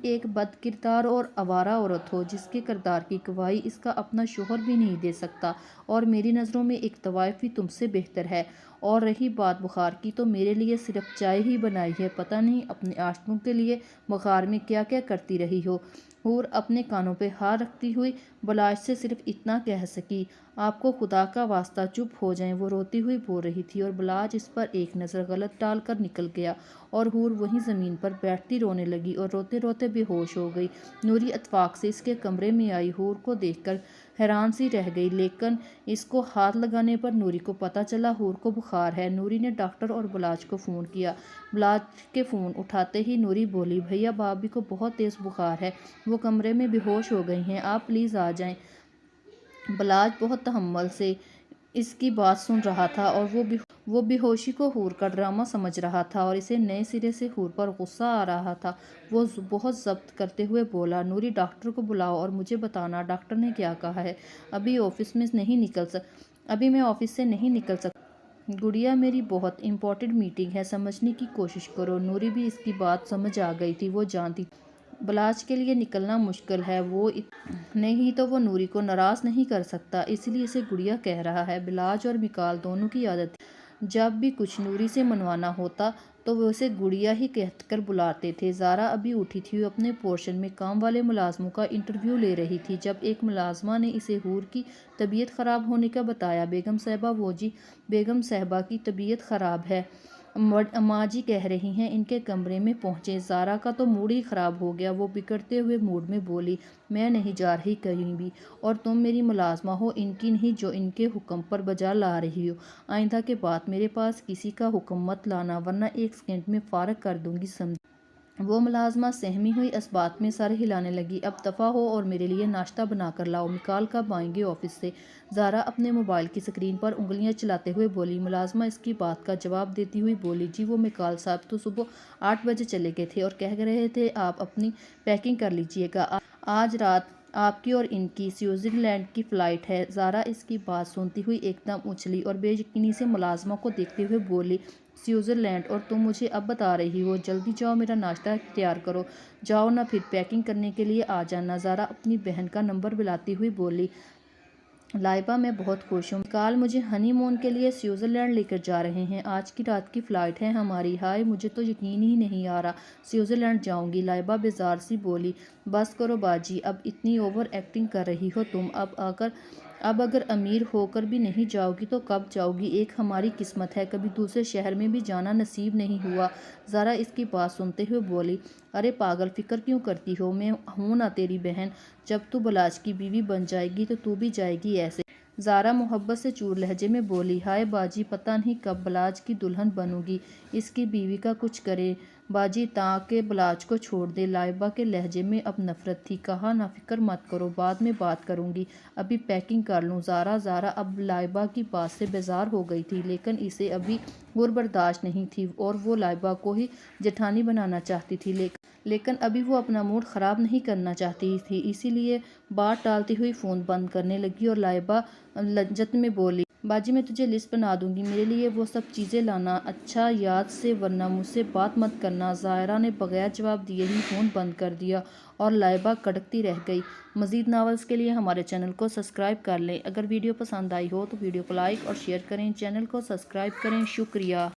ایک بد کردار اور آوارہ عورت ہو جس کے کردار کی گواہی اس کا اپنا شوہر بھی نہیں دے سکتا، اور میری نظروں میں ایک طوائفی تم سے بہتر ہے۔ اور رہی بات بخار کی تو میرے لیے صرف چائے ہی بنائی ہے، پتہ نہیں اپنے عاشقوں کے لیے بخار میں کیا کیا کرتی رہی ہو۔ حور اپنے کانوں پہ ہاتھ رکھتی ہوئی بلاج سے صرف اتنا کہہ سکی، آپ کو خدا کا واسطہ چپ ہو جائیں، وہ روتی ہوئی بول رہی تھی اور بلاج اس پر ایک نظر غلط ڈال کر نکل گیا اور حور وہیں زمین پر بیٹھتی رونے لگی اور روتے روتے بے ہوش ہو گئی۔ نوری اتفاق سے اس کے کمرے میں آئی، حور کو دیکھ کر حیران سی رہ گئی، لیکن اس کو ہاتھ لگانے پر نوری کو پتہ چلا حور کو بخار ہے۔ نوری نے ڈاکٹر اور بلاج کو فون کیا۔ بلاج کے فون اٹھاتے ہی نوری بولی، بھیا بھابھی کو بہت تیز بخار ہے، وہ کمرے میں بے ہوش ہو گئی ہیں، آپ پلیز آ جائیں۔ بلاج بہت تحمل سے اس کی بات سن رہا تھا اور وہ بے ہوشی کو حور کا ڈرامہ سمجھ رہا تھا اور اسے نئے سرے سے حور پر غصہ آ رہا تھا۔ وہ بہت ضبط کرتے ہوئے بولا، نوری ڈاکٹر کو بلاؤ اور مجھے بتانا ڈاکٹر نے کیا کہا ہے، ابھی میں آفس سے نہیں نکل سکتا، گڑیا میری بہت امپورٹنٹ میٹنگ ہے، سمجھنے کی کوشش کرو۔ نوری بھی اس کی بات سمجھ آ گئی تھی، وہ جانتی تھی بلاج کے لیے نکلنا مشکل ہے، نہیں تو وہ نوری کو ناراض نہیں کر سکتا، اس لیے اسے گڑیا کہہ رہا ہے۔ بلاج اور میکال دونوں کی عادت تھی جب بھی کچھ نوری سے منوانا ہوتا تو وہ اسے گڑیا ہی کہہ کر بلاتے تھے۔ زارا ابھی اٹھی تھی، وہ اپنے پورشن میں کام والے ملازموں کا انٹرویو لے رہی تھی جب ایک ملازمہ نے اسے حور کی طبیعت خراب ہونے کا بتایا۔ بیگم صاحبہ، وہ جی بیگم صاحبہ کی طبیعت خراب ہے، اماں جی کہہ رہی ہیں ان کے کمرے میں پہنچیں۔ زارا کا تو موڈ ہی خراب ہو گیا، وہ بگڑتے ہوئے موڈ میں بولی، میں نہیں جا رہی کہیں بھی، اور تم میری ملازمہ ہو ان کی نہیں جو ان کے حکم پر بجا لا رہی ہو، آئندہ کے بعد میرے پاس کسی کا حکم مت لانا ورنہ 1 سیکنڈ میں فارغ کر دوں گی، سمجھی۔ وہ ملازمہ سہمی ہوئی اس بات میں سر ہلانے لگی، اب دفع ہو اور میرے لیے ناشتہ بنا کر لاؤ، میکال کب آئیں گے آفس سے؟ زارا اپنے موبائل کی اسکرین پر انگلیاں چلاتے ہوئے بولی۔ ملازمہ اس کی بات کا جواب دیتی ہوئی بولی، جی وہ میکال صاحب تو صبح 8 بجے چلے گئے تھے اور کہہ رہے تھے آپ اپنی پیکنگ کر لیجیے گا، آج رات آپ کی اور ان کی سوئٹزرلینڈ کی فلائٹ ہے۔ زارا اس کی بات سنتی ہوئی ایک دم اچھلی اور بے یقینی سے ملازمہ کو دیکھتے ہوئے بولی، سوئٹزرلینڈ، اور تم مجھے اب بتا رہی ہو، جلدی جاؤ میرا ناشتہ تیار کرو، جاؤ نہ پھر پیکنگ کرنے کے لیے آ جانا۔ زارا اپنی بہن کا نمبر بلاتی ہوئی بولی، لائبہ میں بہت خوش ہوں، میکال مجھے ہنی مون کے لیے سوئٹزرلینڈ لے کر جا رہے ہیں، آج کی رات کی فلائٹ ہے ہماری، ہائے مجھے تو یقین ہی نہیں آ رہا سوئٹزرلینڈ جاؤں گی۔ لائبہ بیزار سی بولی، بس کرو باجی، اب اتنی اوور ایکٹنگ کر رہی ہو تم، اب اگر اب اگر امیر ہو کر بھی نہیں جاؤ گی تو کب جاؤ گی؟ ایک ہماری قسمت ہے، کبھی دوسرے شہر میں بھی جانا نصیب نہیں ہوا۔ زارا اس کی بات سنتے ہوئے بولی، ارے پاگل، فکر کیوں کرتی ہو؟ میں ہوں نا تیری بہن، جب تو بلاج کی بیوی بن جائے گی تو بھی جائے گی ایسے۔ زارا محبت سے چور لہجے میں بولی، ہائے باجی، پتہ نہیں کب بلاج کی دلہن بنوں گی، اس کی بیوی کا کچھ کرے باجی تاکہ بلاج کو چھوڑ دے۔ لائبہ کے لہجے میں اب نفرت تھی۔ کہا، نہ فکر مت کرو، بعد میں بات کروں گی، ابھی پیکنگ کر لوں۔ زارا اب لائبہ کی بات سے بیزار ہو گئی تھی، لیکن اسے ابھی اور برداشت نہیں تھی اور وہ لائبہ کو ہی جیٹھانی بنانا چاہتی تھی، لیکن ابھی وہ اپنا موڈ خراب نہیں کرنا چاہتی تھی، اسی لیے بات ٹالتی ہوئی فون بند کرنے لگی اور لائبہ لجت میں بولی، باجی میں تجھے لسٹ بنا دوں گی، میرے لیے وہ سب چیزیں لانا، اچھا یاد سے، ورنہ مجھ سے بات مت کرنا۔ زائرہ نے بغیر جواب دیے ہی فون بند کر دیا اور لائبہ کڑکتی رہ گئی۔ مزید ناولز کے لیے ہمارے چینل کو سبسکرائب کر لیں۔ اگر ویڈیو پسند آئی ہو تو ویڈیو کو لائک اور شیئر کریں، چینل کو سبسکرائب کریں۔ شکریہ۔